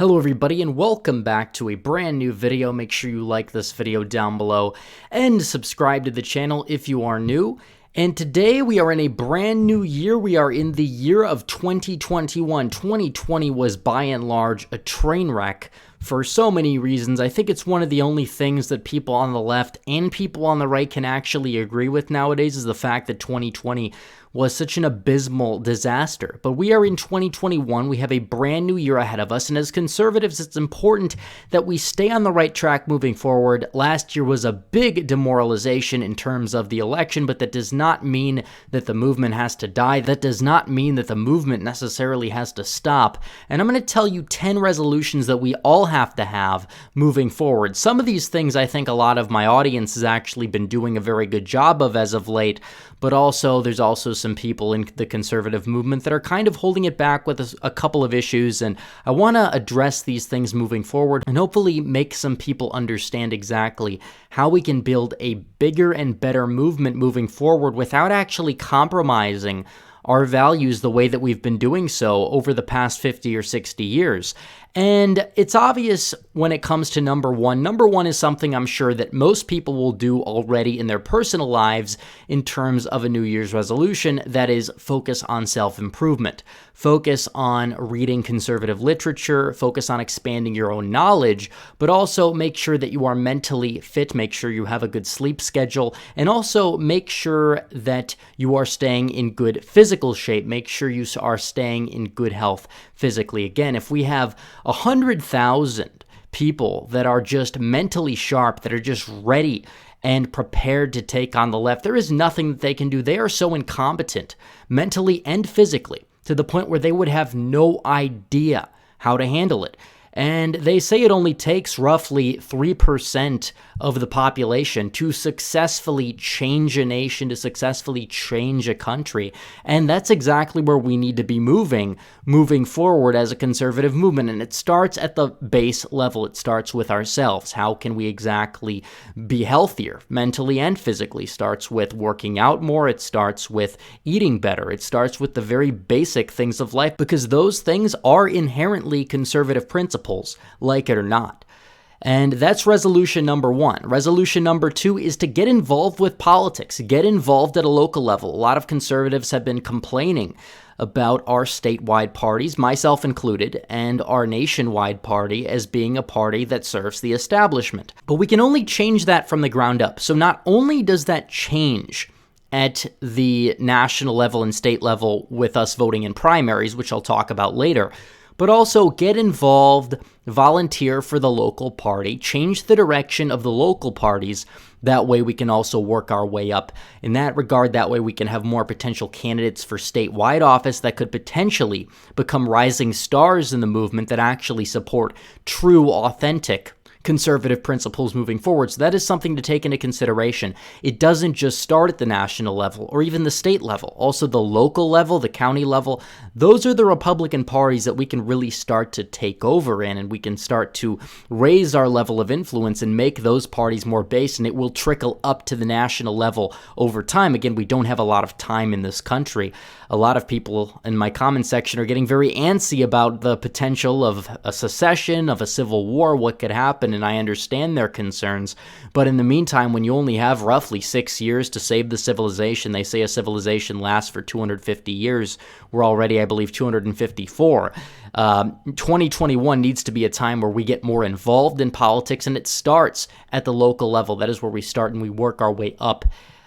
Hello everybody and welcome back to a brand new video. Make sure you like this video down below and subscribe to the channel if you are new. And today we are in a brand new year. We are in the year of 2021. 2020 was by and large a train wreck for so many reasons. I think it's one of the only things that people on the left and people on the right can actually agree with nowadays is the fact that 2020 was such an abysmal disaster. But we are in 2021. We have a brand new year ahead of us. And as conservatives, it's important that we stay on the right track moving forward. Last year was a big demoralization in terms of the election, but that does not mean that the movement has to die. That does not mean that the movement necessarily has to stop. And I'm going to tell you 10 resolutions that we all have to have moving forward. Some of these things I think a lot of my audience has actually been doing a very good job of as of late, but also there's also some people in the conservative movement that are kind of holding it back with a couple of issues, and I want to address these things moving forward and hopefully make some people understand exactly how we can build a bigger and better movement moving forward without actually compromising our values the way that we've been doing so over the past 50 or 60 years. And it's obvious when it comes to number one. Number one is something I'm sure that most people will do already in their personal lives in terms of a New Year's resolution. That is, focus on self-improvement. Focus on reading conservative literature. Focus on expanding your own knowledge, but also make sure that you are mentally fit. Make sure you have a good sleep schedule, and also make sure that you are staying in good physical shape. Make sure you are staying in good health physically. Again, if we have 100,000 people that are just mentally sharp, that are just ready and prepared to take on the left, there is nothing that they can do. They are so incompetent, mentally and physically, to the point where they would have no idea how to handle it. And they say it only takes roughly 3% of the population to successfully change a nation, to successfully change a country. And that's exactly where we need to be moving forward as a conservative movement. And it starts at the base level. It starts with ourselves. How can we exactly be healthier mentally and physically? It starts with working out more. It starts with eating better. It starts with the very basic things of life, because those things are inherently conservative principles, like it or not. And that's resolution number one. Resolution number two is to get involved with politics. Get involved at a local level. A lot of conservatives have been complaining about our statewide parties, myself included, and our nationwide party as being a party that serves the establishment. But we can only change that from the ground up. So not only does that change at the national level and state level with us voting in primaries, which I'll talk about later, but also get involved, volunteer for the local party, change the direction of the local parties. That way we can also work our way up in that regard. That way we can have more potential candidates for statewide office that could potentially become rising stars in the movement that actually support true, authentic conservative principles moving forward. So that is something to take into consideration. It doesn't just start at the national level or even the state level. Also the local level, the county level, those are the Republican parties that we can really start to take over in, and we can start to raise our level of influence and make those parties more based, and it will trickle up to the national level over time. Again, we don't have a lot of time in this country. A lot of people in my comment section are getting very antsy about the potential of a secession, of a civil war, what could happen, and I understand their concerns. But in the meantime, when you only have roughly 6 years to save the civilization, they say a civilization lasts for 250 years. We're already, I believe, 254. 2021 needs to be a time where we get more involved in politics, and it starts at the local level. That is where we start, and we work our way up.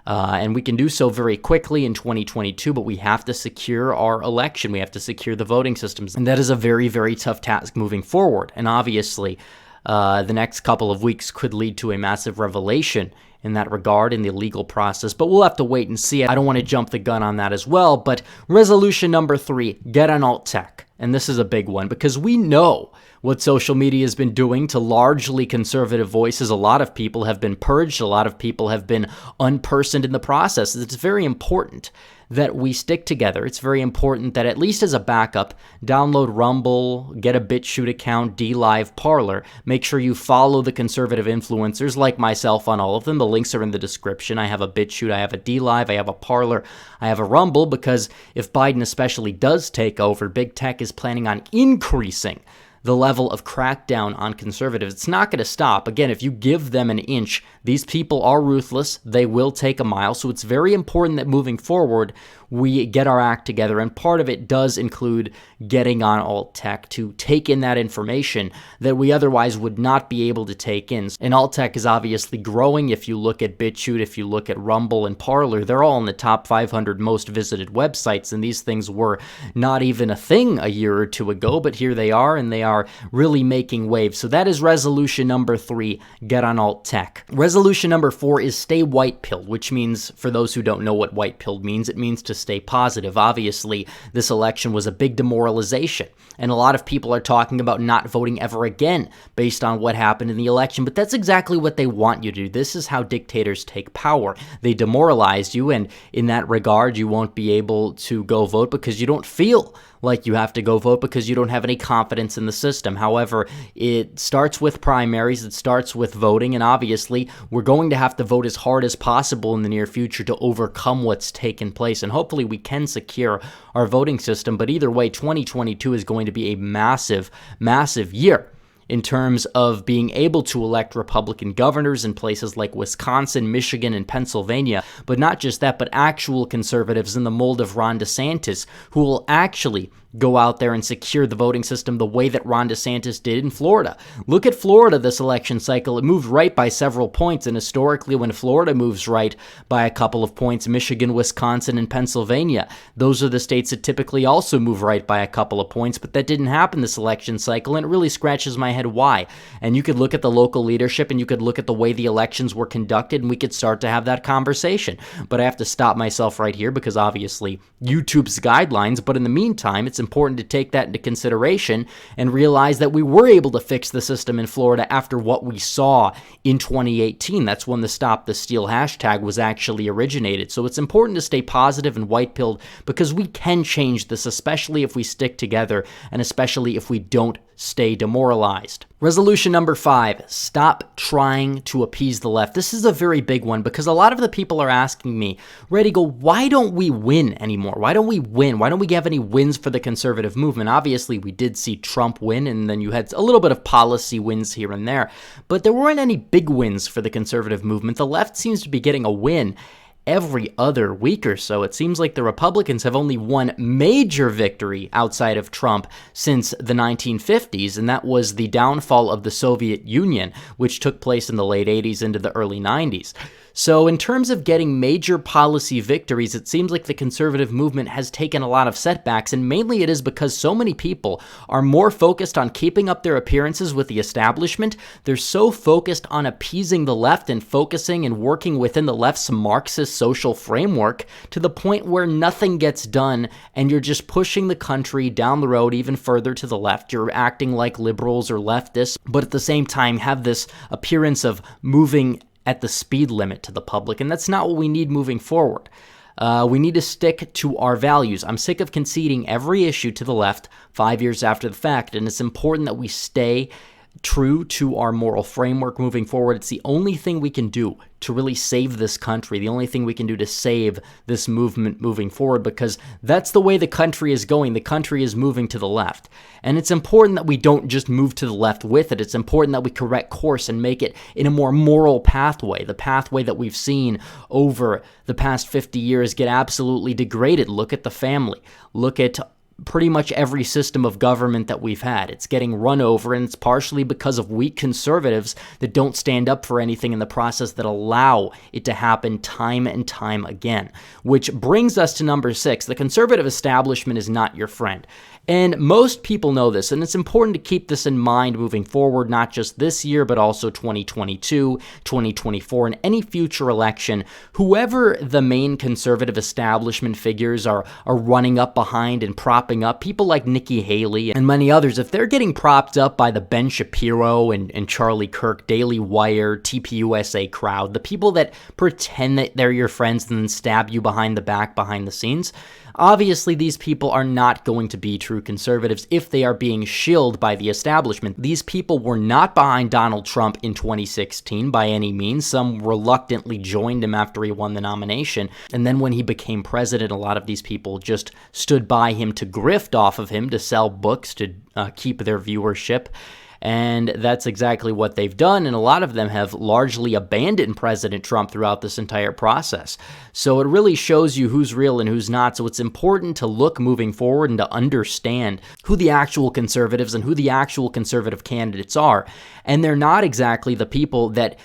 And we can do so very quickly in 2022, but we have to secure our election. We have to secure the voting systems. And that is a very, very tough task moving forward. And obviously, the next couple of weeks could lead to a massive revelation in that regard in the legal process, but we'll have to wait and see. I don't want to jump the gun on that as well, but resolution number 3, get on alt tech. And this is a big one because we know what social media has been doing to largely conservative voices. A lot of people have been purged. A lot of people have been unpersoned in the process. It's very important that we stick together. It's very important that, at least as a backup, download Rumble, get a BitChute account, DLive, Parler. Make sure you follow the conservative influencers like myself on all of them. The links are in the description. I have a BitChute, I have a DLive, I have a Parler, I have a Rumble, because if Biden especially does take over, big tech is planning on increasing the level of crackdown on conservatives. It's not going to stop. Again, if you give them an inch, these people are ruthless. They will take a mile. So it's very important that moving forward, we get our act together. And part of it does include getting on alt tech to take in that information that we otherwise would not be able to take in. And alt tech is obviously growing. If you look at BitChute, if you look at Rumble and Parler, they're all in the top 500 most visited websites. And these things were not even a thing a year or two ago, but here they are, and they are really making waves. So that is resolution number 3, get on alt tech. Resolution number 4 is stay white-pilled, which means, for those who don't know what white-pilled means, it means to stay positive. Obviously, this election was a big demoralization, and a lot of people are talking about not voting ever again based on what happened in the election, but that's exactly what they want you to do. This is how dictators take power. They demoralize you, and in that regard, you won't be able to go vote because you don't feel like you have to go vote because you don't have any confidence in the system. However, it starts with primaries, it starts with voting, and obviously we're going to have to vote as hard as possible in the near future to overcome what's taken place, and hopefully we can secure our voting system. But either way, 2022 is going to be a massive, massive year in terms of being able to elect Republican governors in places like Wisconsin, Michigan, and Pennsylvania. But not just that, but actual conservatives in the mold of Ron DeSantis who will actually go out there and secure the voting system the way that Ron DeSantis did in Florida. Look at Florida this election cycle. It moved right by several points, and historically when Florida moves right by a couple of points, Michigan, Wisconsin, and Pennsylvania, those are the states that typically also move right by a couple of points, but that didn't happen this election cycle, and it really scratches my head why. And you could look at the local leadership, and you could look at the way the elections were conducted, and we could start to have that conversation. But I have to stop myself right here because obviously YouTube's guidelines, but in the meantime, it's important to take that into consideration and realize that we were able to fix the system in Florida after what we saw in 2018. That's when the Stop the Steal hashtag was actually originated. So it's important to stay positive and white-pilled because we can change this, especially if we stick together and especially if we don't stay demoralized. Resolution number 5, stop trying to appease the left. This is a very big one because a lot of the people are asking me, Radical, why don't we win anymore? Why don't we win? Why don't we have any wins for the conservative movement? Obviously, we did see Trump win, and then you had a little bit of policy wins here and there, but there weren't any big wins for the conservative movement. The left seems to be getting a win every other week or so. It seems like the Republicans have only one major victory outside of Trump since the 1950s, and that was the downfall of the Soviet Union, which took place in the late 80s into the early 90s. So in terms of getting major policy victories, it seems like the conservative movement has taken a lot of setbacks, and mainly it is because so many people are more focused on keeping up their appearances with the establishment. They're so focused on appeasing the left and focusing and working within the left's Marxist social framework to the point where nothing gets done, and you're just pushing the country down the road even further to the left. You're acting like liberals or leftists, but at the same time have this appearance of moving at the speed limit to the public, and that's not what we need moving forward. We need to stick to our values. I'm sick of conceding every issue to the left 5 years after the fact, and it's important that we stay true to our moral framework moving forward. It's the only thing we can do to really save this country, the only thing we can do to save this movement moving forward, because that's the way the country is going. The country is moving to the left. And it's important that we don't just move to the left with it. It's important that we correct course and make it in a more moral pathway, the pathway that we've seen over the past 50 years get absolutely degraded. Look at the family. Look at pretty much every system of government that we've had. It's getting run over, and it's partially because of weak conservatives that don't stand up for anything in the process that allow it to happen time and time again. Which brings us to number 6. The conservative establishment is not your friend. And most people know this, and it's important to keep this in mind moving forward, not just this year, but also 2022, 2024, and any future election. Whoever the main conservative establishment figures are running up behind and propping up, people like Nikki Haley and many others, if they're getting propped up by the Ben Shapiro and Charlie Kirk, Daily Wire, TPUSA crowd, the people that pretend that they're your friends and then stab you behind the back, behind the scenes, Obviously, these people are not going to be true conservatives if they are being shilled by the establishment. These people were not behind Donald Trump in 2016 by any means. Some reluctantly joined him after he won the nomination. And then when he became president, a lot of these people just stood by him to grift off of him, to sell books, to keep their viewership. And that's exactly what they've done, and a lot of them have largely abandoned President Trump throughout this entire process. So it really shows you who's real and who's not, so it's important to look moving forward and to understand who the actual conservatives and who the actual conservative candidates are. And they're not exactly the people that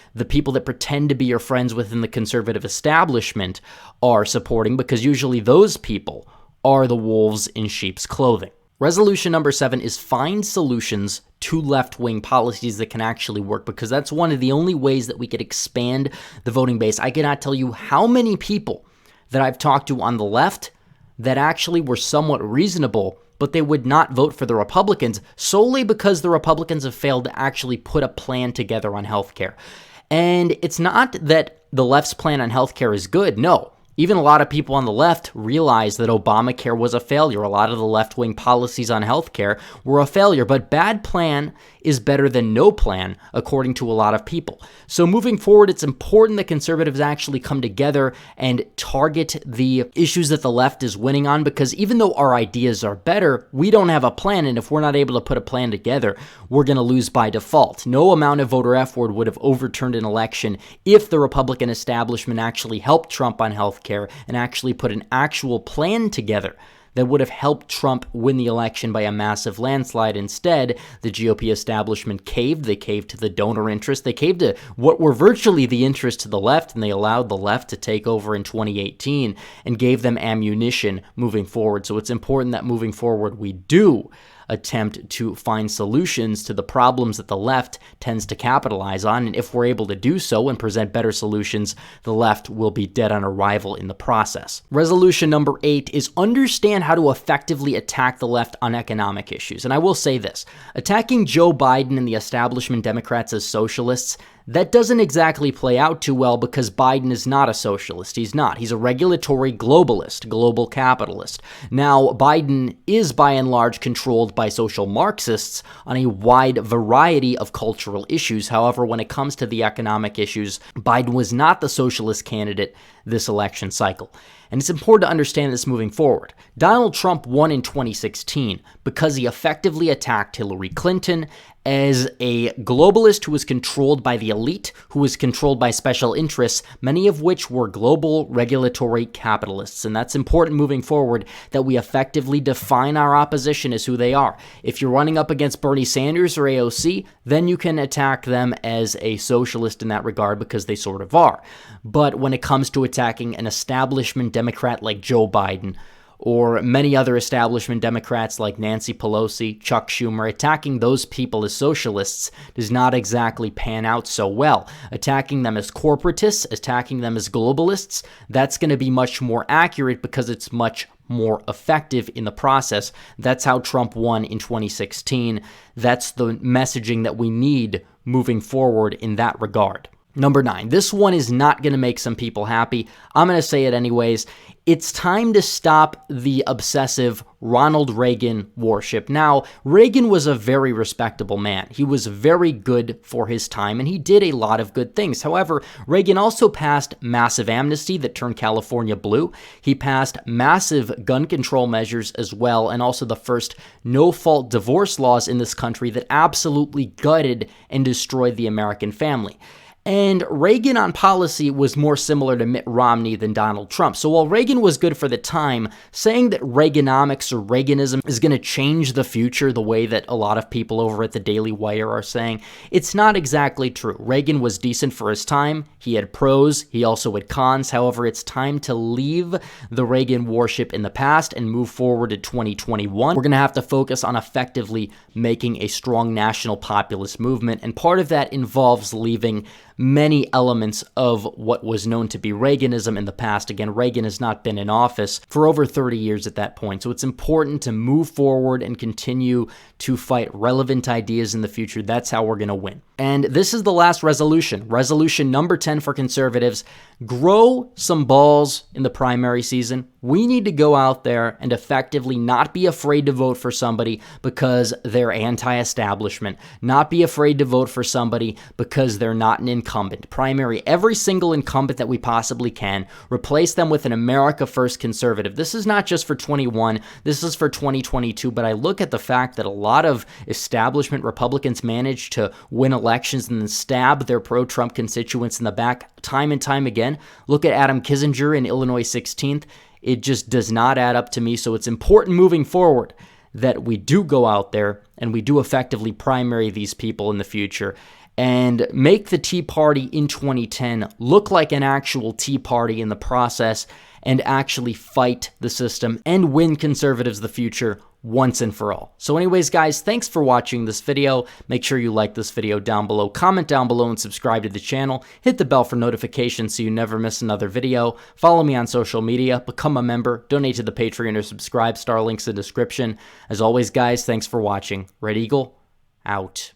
pretend to be your friends within the conservative establishment are supporting, because usually those people are the wolves in sheep's clothing. Resolution number 7 is find solutions to left-wing policies that can actually work, because that's one of the only ways that we could expand the voting base. I cannot tell you how many people that I've talked to on the left that actually were somewhat reasonable, but they would not vote for the Republicans solely because the Republicans have failed to actually put a plan together on healthcare. And it's not that the left's plan on healthcare is good, no. Even a lot of people on the left realize that Obamacare was a failure. A lot of the left-wing policies on healthcare were a failure, but bad plan is better than no plan, according to a lot of people. So moving forward, it's important that conservatives actually come together and target the issues that the left is winning on, because even though our ideas are better, we don't have a plan, and if we're not able to put a plan together, we're going to lose by default. No amount of voter effort would have overturned an election if the Republican establishment actually helped Trump on healthcare and actually put an actual plan together that would have helped Trump win the election by a massive landslide. Instead, the GOP establishment caved. They caved to the donor interest. They caved to what were virtually the interests to the left, and they allowed the left to take over in 2018 and gave them ammunition moving forward. So it's important that moving forward we do attempt to find solutions to the problems that the left tends to capitalize on. And if we're able to do so and present better solutions, the left will be dead on arrival in the process. Resolution number 8 is understand how to effectively attack the left on economic issues. And I will say this, attacking Joe Biden and the establishment Democrats as socialists, that doesn't exactly play out too well, because Biden is not a socialist. He's not. He's a regulatory globalist, global capitalist. Now, Biden is by and large controlled by social Marxists on a wide variety of cultural issues. However, when it comes to the economic issues, Biden was not the socialist candidate this election cycle. And it's important to understand this moving forward. Donald Trump won in 2016 because he effectively attacked Hillary Clinton as a globalist who was controlled by the elite, who was controlled by special interests, many of which were global regulatory capitalists. And that's important moving forward, that we effectively define our opposition as who they are. If you're running up against Bernie Sanders or AOC, then you can attack them as a socialist in that regard, because they sort of are. But when it comes to attacking an establishment Democrat like Joe Biden, or many other establishment Democrats like Nancy Pelosi, Chuck Schumer, attacking those people as socialists does not exactly pan out so well. Attacking them as corporatists, attacking them as globalists, that's going to be much more accurate because it's much more effective in the process. That's how Trump won in 2016. That's the messaging that we need moving forward in that regard. Number 9, this one is not going to make some people happy. I'm going to say it anyways. It's time to stop the obsessive Ronald Reagan worship. Now, Reagan was a very respectable man. He was very good for his time, and he did a lot of good things. However, Reagan also passed massive amnesty that turned California blue. He passed massive gun control measures as well, and also the first no-fault divorce laws in this country that absolutely gutted and destroyed the American family. And Reagan on policy was more similar to Mitt Romney than Donald Trump. So while Reagan was good for the time, saying that Reaganomics or Reaganism is going to change the future the way that a lot of people over at the Daily Wire are saying, it's not exactly true. Reagan was decent for his time. He had pros. He also had cons. However, it's time to leave the Reagan worship in the past and move forward to 2021. We're going to have to focus on effectively making a strong national populist movement. And part of that involves leaving many elements of what was known to be Reaganism in the past. Again, Reagan has not been in office for over 30 years at that point, so it's important to move forward and continue to fight relevant ideas in the future. That's how we're going to win. And this is the last resolution. Resolution number 10 for conservatives: grow some balls in the primary season. We need to go out there and effectively not be afraid to vote for somebody because they're anti-establishment, not be afraid to vote for somebody because they're not an incumbent. Primary every single incumbent that we possibly can. Replace them with an America First conservative. This is not just for 21, this is for 2022, but I look at the fact that a lot of establishment Republicans manage to win elections and then stab their pro-Trump constituents in the back time and time again. Look at Adam Kinzinger in Illinois 16th. It just does not add up to me, so it's important moving forward that we do go out there and we do effectively primary these people in the future and make the Tea Party in 2010 look like an actual Tea Party in the process and actually fight the system and win conservatives the future once and for all. So anyways, guys, thanks for watching this video. Make sure you like this video down below, comment down below, and subscribe to the channel. Hit the bell for notifications so you never miss another video. Follow me on social media, become a member, donate to the Patreon, or subscribe. Star links in the description. As always, guys, thanks for watching. Red Eagle, out.